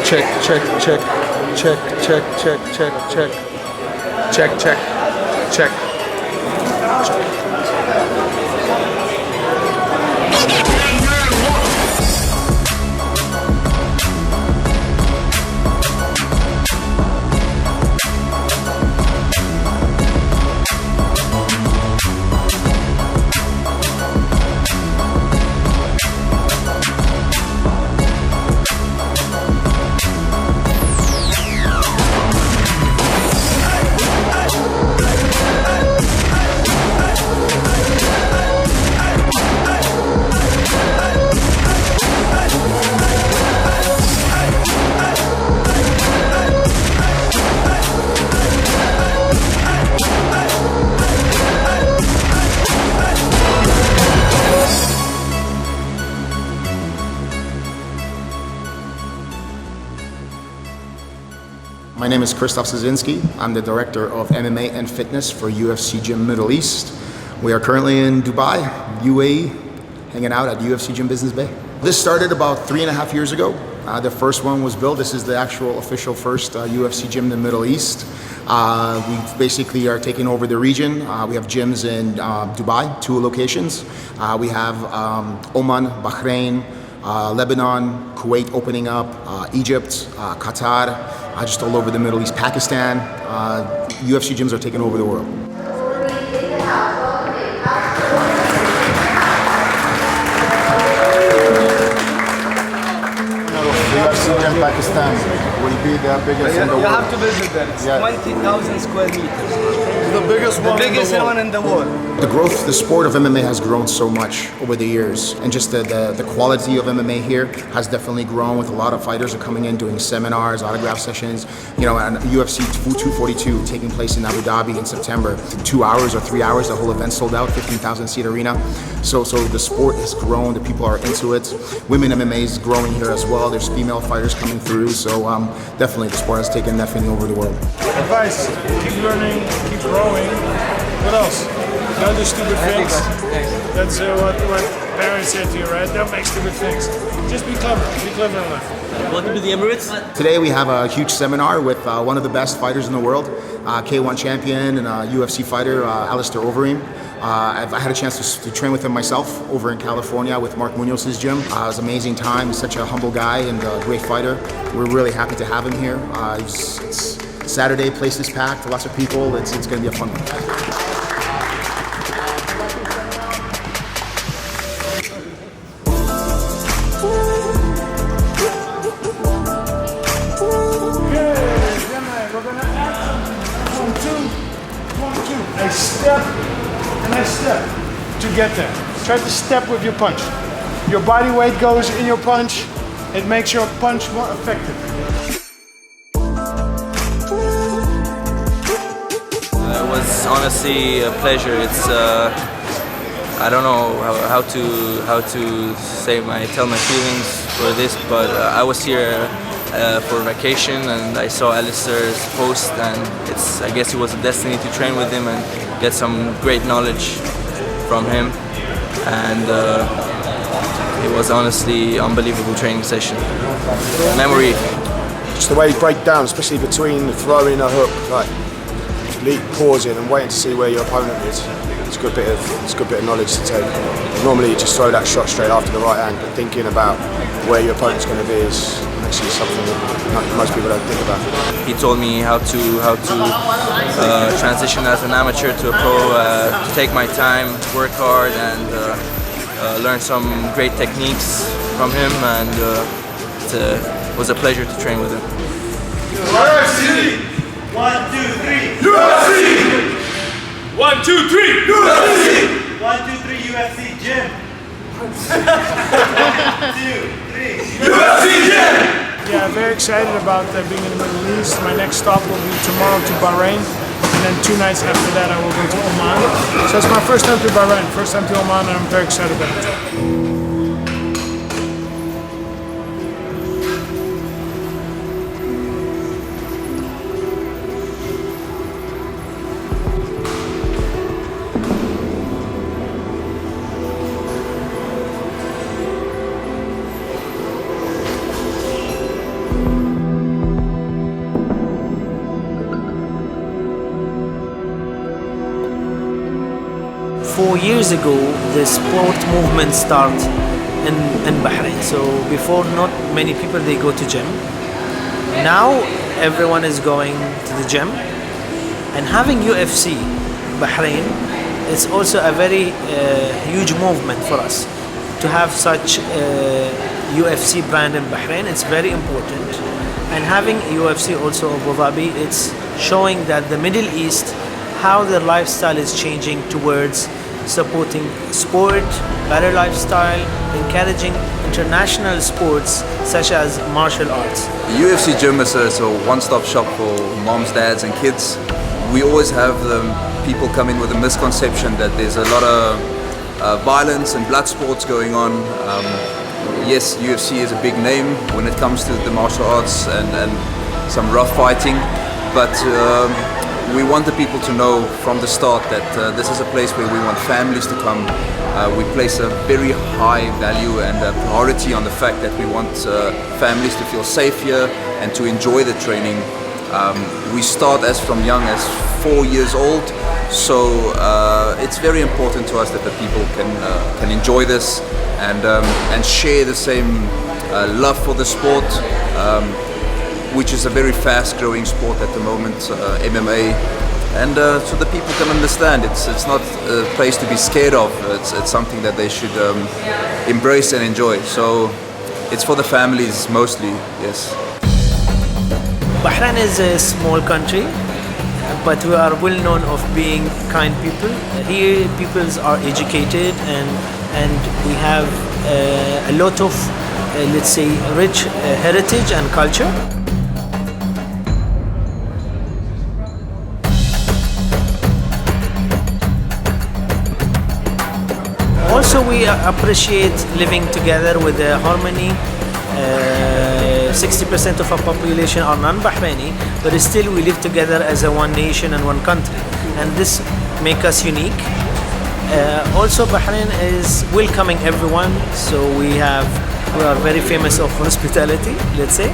Check, check, check, check, check, check, check, check, check, check, check, check. My name is Krzysztof Szynski. I'm the Director of MMA and Fitness for UFC Gym Middle East. We are currently in Dubai, UAE, hanging out at UFC Gym Business Bay. This started about 3.5 years ago. The first one was built. This is the actual official first UFC Gym in the Middle East. We basically are taking over the region. We have gyms in Dubai, 2 locations. We have Oman, Bahrain, Lebanon, Kuwait opening up, Egypt, Qatar, just all over the Middle East, Pakistan. UFC gyms are taking over the world. UFC Gym Pakistan will be the biggest in the world. You have to visit that. It's 20,000 square meters. The biggest one in the world. The growth, the sport of MMA has grown so much over the years, and just the quality of MMA here has definitely grown. With a lot of fighters are coming in doing seminars, autograph sessions. You know, and UFC 242 taking place in Abu Dhabi in September. 2 hours or 3 hours, the whole event sold out, 15,000 seat arena. So the sport has grown. The people are into it. Women MMA is growing here as well. There's female fighters coming through. So definitely the sport has taken definitely over the world. Advice: keep learning, keep growing. What else? Don't do stupid things. That's what parents said to you, right? Don't make stupid things. Just be clever. Be clever in life. Welcome to the Emirates. Today we have a huge seminar with one of the best fighters in the world, K1 champion and UFC fighter, Alistair Overeem. I had a chance to train with him myself over in California with Mark Munoz's gym. It was an amazing time. He's such a humble guy and a great fighter. We're really happy to have him here. It's Saturday, place is packed, lots of people. It's going to be a fun one. I step and I step to get there. Try to step with your punch. Your body weight goes in your punch. It makes your punch more effective. It was honestly a pleasure. It's I don't know how to tell my feelings for this, but I was here for vacation and I saw Alistair's post, and I guess it was a destiny to train with him and get some great knowledge from him, and it was honestly unbelievable training session. Memory. Just the way you break down, especially between throwing a hook, like pausing and waiting to see where your opponent is. It's a good bit of knowledge to take. Normally you just throw that shot straight after the right hand, but thinking about where your opponent's going to be is actually something that most people don't think about. He told me how to transition as an amateur to a pro, to take my time, work hard, and learn some great techniques from him, and it was a pleasure to train with him. UFC! 1, 2, 3! UFC! 1, 2, 3! UFC! 1, 2, 3 UFC Gym! 1, 2, 3 UFC Gym! Yeah, very excited about being in the Middle East. My next stop will be tomorrow to Bahrain, and then 2 nights after that I will go to Oman. So it's my first time to Bahrain, first time to Oman, and I'm very excited about it. 4 years ago, the sport movement started in Bahrain. So before, not many people they go to gym. Now everyone is going to the gym, and having UFC Bahrain is also a very huge movement for us to have such UFC brand in Bahrain. It's very important, and having UFC also Abu Dhabi, it's showing that the Middle East, how their lifestyle is changing towards supporting sport, better lifestyle, encouraging international sports such as martial arts. The UFC Gym is a one-stop shop for moms, dads and kids. We always have people come in with a misconception that there's a lot of violence and blood sports going on. Yes, UFC is a big name when it comes to the martial arts and some rough fighting, but we want the people to know from the start that this is a place where we want families to come. We place a very high value and a priority on the fact that we want families to feel safe here and to enjoy the training. We start as from young as 4 years old, so it's very important to us that the people can enjoy this and share the same love for the sport, which is a very fast-growing sport at the moment, MMA, and so the people can understand it's not a place to be scared of. It's something that they should embrace and enjoy. So it's for the families mostly, yes. Bahrain is a small country, but we are well known of being kind people. Here, people are educated, and we have a lot of, let's say, rich heritage and culture. Also, we appreciate living together with harmony. 60% of our population are non-Bahraini, but still we live together as a one nation and one country, and this makes us unique. Also, Bahrain is welcoming everyone, so we are very famous of hospitality, let's say.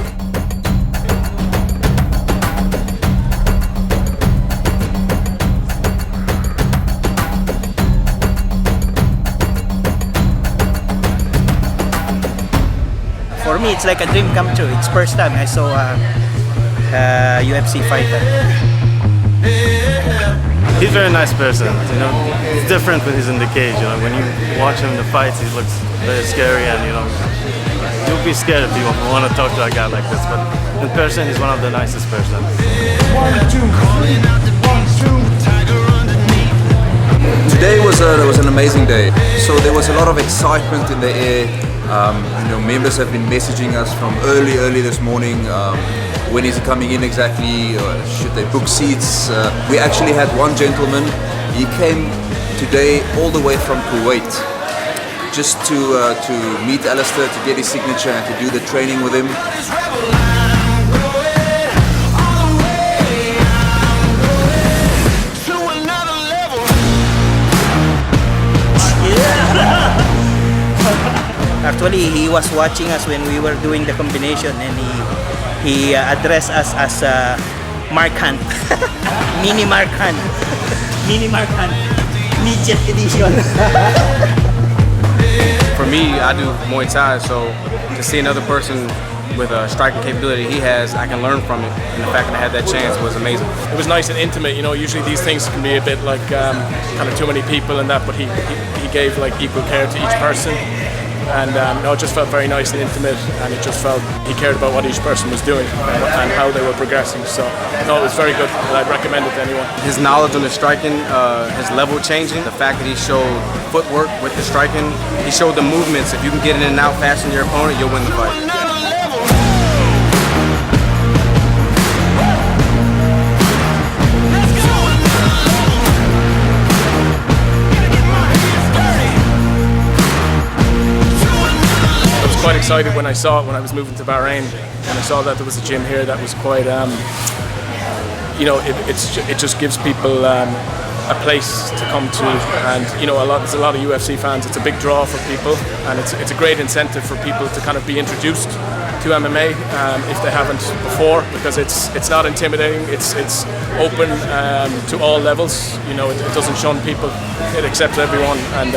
For me, it's like a dream come true. It's first time I saw a UFC fighter. He's a very nice person, you know. It's different when he's in the cage, you know. When you watch him in the fights, he looks very scary, and you know, you'll be scared if you want to talk to a guy like this. But in person, he's one of the nicest person. 1, 2, 1, 2. Today was an amazing day. So there was a lot of excitement in the air. You know, members have been messaging us from early this morning. When is he coming in exactly? Should they book seats? We actually had one gentleman. He came today all the way from Kuwait just to meet Alistair, to get his signature and to do the training with him. Actually, he was watching us when we were doing the combination, and he addressed us as Mark Hunt. Mini Mark Hunt. Mini Mark Hunt. Midget edition. For me, I do Muay Thai, so to see another person with a striking capability he has, I can learn from it. And the fact that I had that chance was amazing. It was nice and intimate, you know. Usually these things can be a bit like kind of too many people and that, but he gave like equal care to each person. And no, it just felt very nice and intimate, and it just felt he cared about what each person was doing and how they were progressing. So no, it was very good, and I'd recommend it to anyone. His knowledge on the striking, his level changing, the fact that he showed footwork with the striking, he showed the movements. If you can get in and out faster than your opponent, you'll win the fight. Quite excited when I saw it when I was moving to Bahrain, and I saw that there was a gym here that was quite, you know, it just gives people a place to come to, and you know, there's a lot of UFC fans. It's a big draw for people, and it's a great incentive for people to kind of be introduced to MMA if they haven't before, because it's not intimidating. It's open to all levels. You know, it doesn't shun people. It accepts everyone, and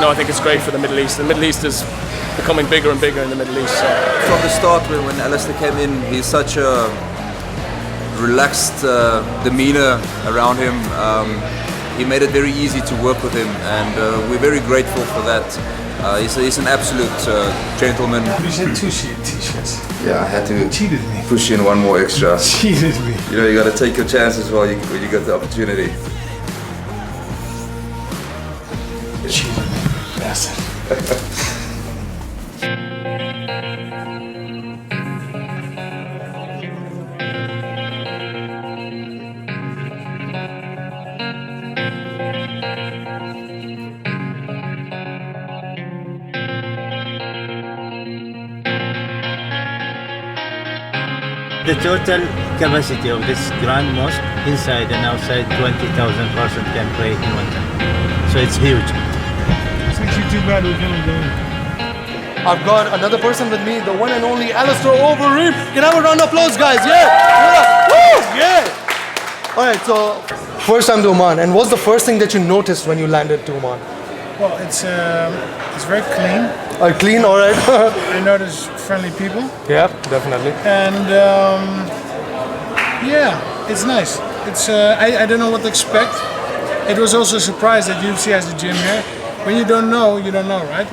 no, I think it's great for the Middle East. The Middle East is becoming bigger and bigger in the Middle East. So. From the start, when Alistair came in, he's such a relaxed demeanor around him. He made it very easy to work with him, and we're very grateful for that. He's an absolute gentleman. You said 2 t-shirts. Yeah, I had to Cheated me. push in one more extra. Cheated me. You know, you got to take your chances while when you get the opportunity. Cheated me, bastard. The total capacity of this grand mosque, inside and outside, 20,000 person can pray in one time. So it's huge. Since you're too bad, we're gonna go. I've got another person with me, the one and only Alistair Overeem. Can I have a round of applause, guys? Yeah! Woo! Yeah! Alright, so first time to Oman, and what's the first thing that you noticed when you landed to Oman? Well, it's very clean. Clean, alright. I notice friendly people. Yeah, definitely. And yeah, it's nice. It's I don't know what to expect. It was also a surprise that UFC has a gym here. When you don't know, right?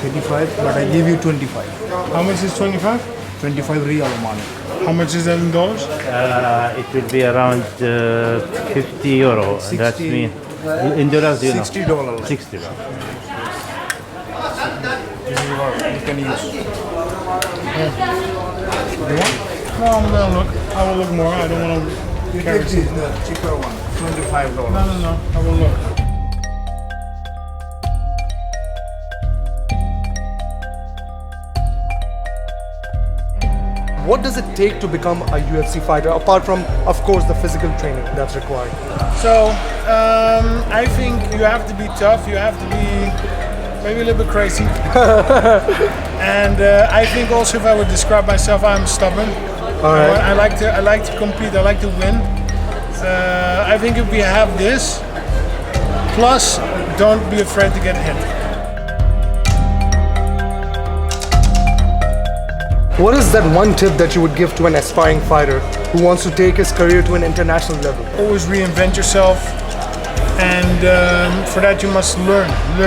25, but I give you 25. How much is 25? 25 real Oman. How much is that in dollars? It will be around 50 euro. 60, That's mean. In dollars, you know. $60. $60. This is what you can use. You want? No, I'm gonna look. I will look more. I don't want to carry This is the cheaper one, $25. No. I will look. What does it take to become a UFC fighter, apart from, of course, the physical training that's required? So, I think you have to be tough. You have to be maybe a little bit crazy. And I think also, if I would describe myself, I'm stubborn. All right. I like to compete. I like to win. I think if we have this, plus, don't be afraid to get hit. What is that one tip that you would give to an aspiring fighter who wants to take his career to an international level? Always reinvent yourself, and for that you must learn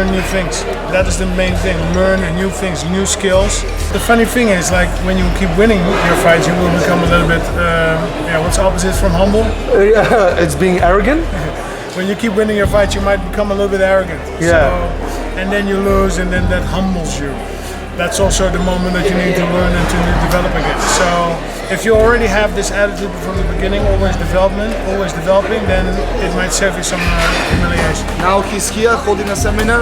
new things. That is the main thing. Learn new things, new skills. The funny thing is, like, when you keep winning your fights, you will become a little bit. What's the opposite from humble? It's being arrogant. When you keep winning your fights, you might become a little bit arrogant. Yeah. So, and then you lose, and then that humbles you. That's also the moment that you need to learn and to develop again. So if you already have this attitude from the beginning, always developing, then it might save you some humiliation. Now he's here holding a seminar,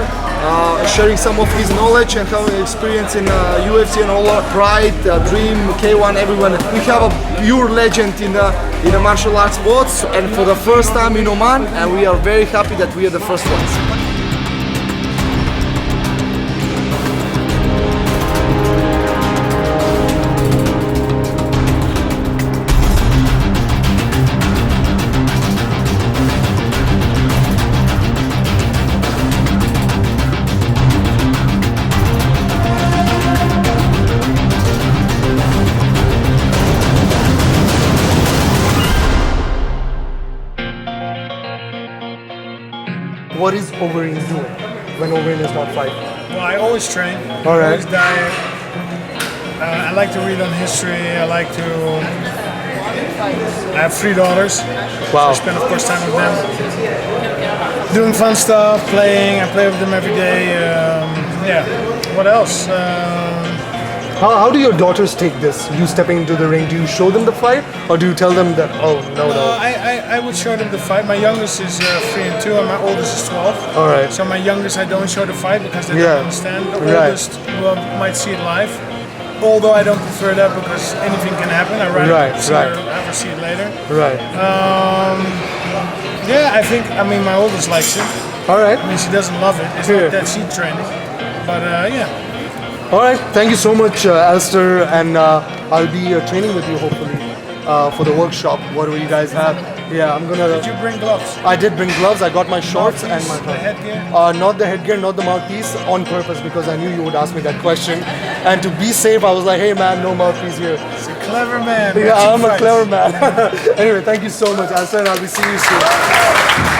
sharing some of his knowledge and how experience in UFC and all our Pride, Dream, K1, everyone. We have a pure legend in the martial arts sports, and for the first time in Oman, and we are very happy that we are the first ones. What is Overeem doing when Overeem is not fighting? Well, I always train. All right. Always diet. I like to read on history. I have 3 daughters. Wow. So I spend, of course, time with them. Doing fun stuff, playing. I play with them every day. What else? How do your daughters take this? You stepping into the ring, do you show them the fight? Or do you tell them that, oh, no. I would show them the fight. My youngest is 3 and 2, and my oldest is 12. All right. So my youngest, I don't show the fight because they don't understand. The oldest might see it live. Although I don't prefer that because anything can happen. I'd rather have her see it later. Right. I mean, my oldest likes it. All right. I mean, she doesn't love it. It's not that she's training. But All right, thank you so much, Alistair, and I'll be training with you hopefully for the workshop. Whatever you guys have. Yeah, I'm gonna. Did you bring gloves? I did bring gloves. I got my shorts and my the headgear? not the headgear, not the mouthpiece, on purpose because I knew you would ask me that question. And to be safe, I was like, hey man, no mouthpiece here. He's a clever man. Yeah, I'm a clever man. Anyway, thank you so much, Alistair, and I'll be seeing you soon.